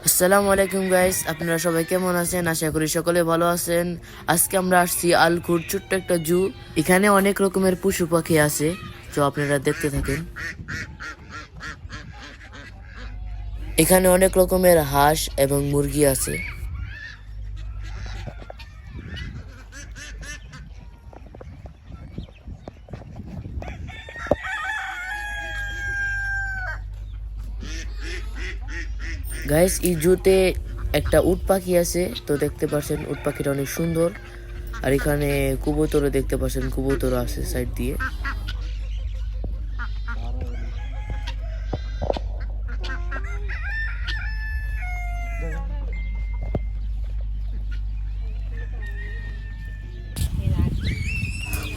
আসসালামু আলাইকুম গাইস, আপনারা সবাই কেমন আছেন? আশা করি সকলে ভালো আছেন। আজকে আমরা আসছি আলকুর ছোট্ট একটা জু। এখানে অনেক রকমের পশু পাখি আছে, তো আপনারা দেখতে থাকেন। এখানে অনেক রকমের হাঁস এবং মুরগি আছে। গাইস, এই জুতে একটা উট পাখি আছে, তো দেখতে পাচ্ছেন উট পাখিটা অনেক সুন্দর। আর এখানে কবুতরও দেখতে পাচ্ছেন, কবুতরও আছে সাইড দিয়ে।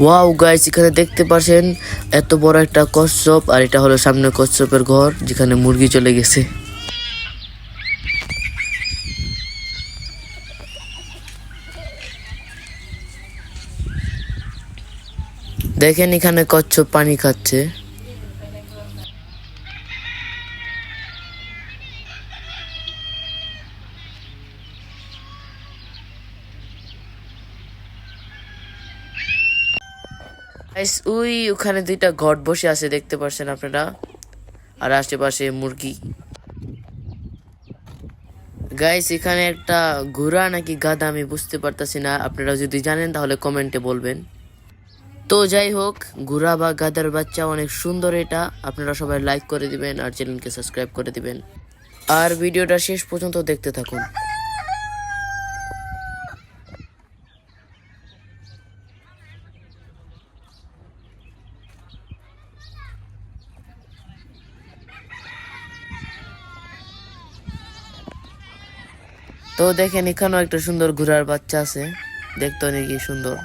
ওয়াও গাইস, এখানে দেখতে পাচ্ছেন এত বড় একটা কচ্ছপ, আর এটা হলো সামনে কচ্ছপের ঘর যেখানে মুরগি চলে গেছে। দেখেন এখানে কচ্ছপ পানি খাচ্ছে। গাইস, ওখানে দুইটা ঘট বসে আছে দেখতে পাচ্ছেন আপনারা, আর আশেপাশে মুরগি। গাইস, এখানে একটা ঘোড়া নাকি গাধা আমি বুঝতে পারতাছি না, আপনারা যদি জানেন তাহলে কমেন্টে বলবেন। তো যাই হোক, ঘোড়া বা গাধার বাচ্চা অনেক সুন্দর এটা। আপনারা সবাই লাইক করে দিবেন আর চ্যানেলকে সাবস্ক্রাইব করে দিবেন, আর ভিডিওটা শেষ পর্যন্ত দেখতে থাকুন। তো দেখেন এখানেও একটা সুন্দর ঘোড়ার বাচ্চা আছে, দেখতে অনেকই সুন্দর।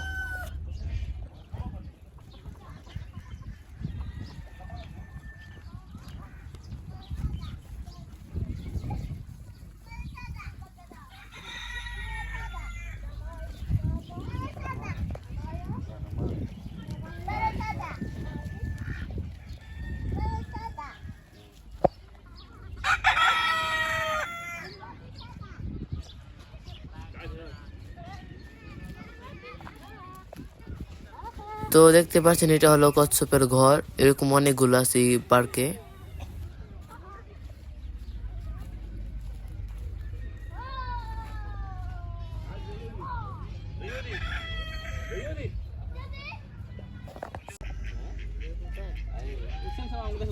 তো দেখতে পাচ্ছেন এটা হলো কচ্ছপের ঘর, এরকম অনেকগুলো আছে এই পার্কে।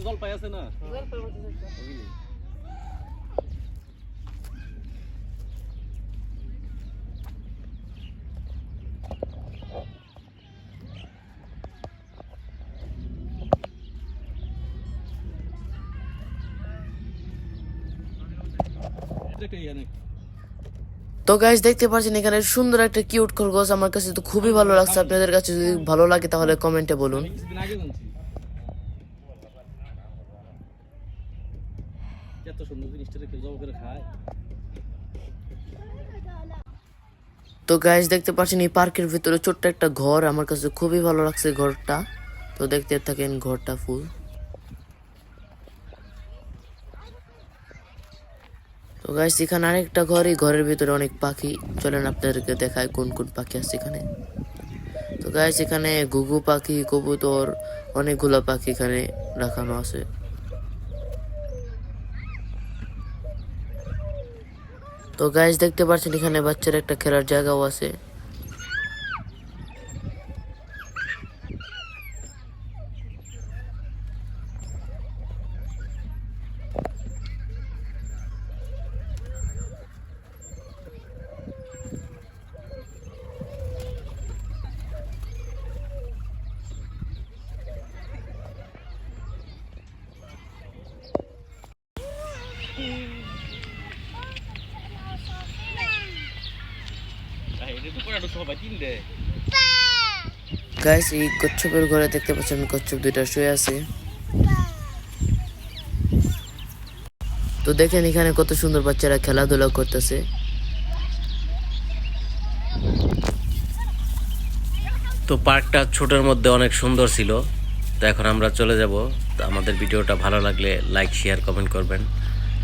জলপাই আছে না? তো গাইস, দেখতে পাচ্ছেন এখানে সুন্দর একটা কিউট খরগোশ, আমার কাছে তো খুবই ভালো লাগছে। আপনাদের কাছে যদি ভালো লাগে তাহলে কমেন্টে বলুন। কিছুদিন আগে জানছি এত সুন্দর জিনিসটা কেউ জব করে খায়। তো গাইস, দেখতে পাচ্ছেন এই পার্কের ভিতরে ছোট্ট একটা ঘর, আমার কাছে খুবই ভালো লাগছে ঘরটা। তো দেখতে থাকেন ঘরটা ফুল। তো গাইস, এখানে আরেকটা ঘর, এই ঘরের ভিতরে অনেক পাখি। চলেন আপনাদেরকে দেখায় কোন কোন পাখি আছে এখানে। তো গাইস, এখানে ঘুঘু পাখি, কবুতর, অনেকগুলো পাখি এখানে রাখানো আছে। তো গাইস, দেখতে পাচ্ছেন এখানে বাচ্চার একটা খেলার জায়গাও আছে। গাইস, এই কচ্ছপের ঘরে দেখতে পাচ্ছেন কচ্ছপ দুইটা শুয়ে আছে। তো দেখেন এখানে কত সুন্দর বাচ্চারা খেলাধুলা করতেছে। তো পার্কটা ছোটোর মধ্যে অনেক সুন্দর ছিল। তো এখন আমরা চলে যাব। তো আমাদের ভিডিওটা ভালো লাগলে লাইক শেয়ার কমেন্ট করবেন।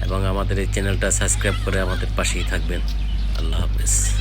এবং আমাদের এই চ্যানেলটা সাবস্ক্রাইব করে আমাদের পাশেই থাকবেন। আল্লাহ হাফেজ।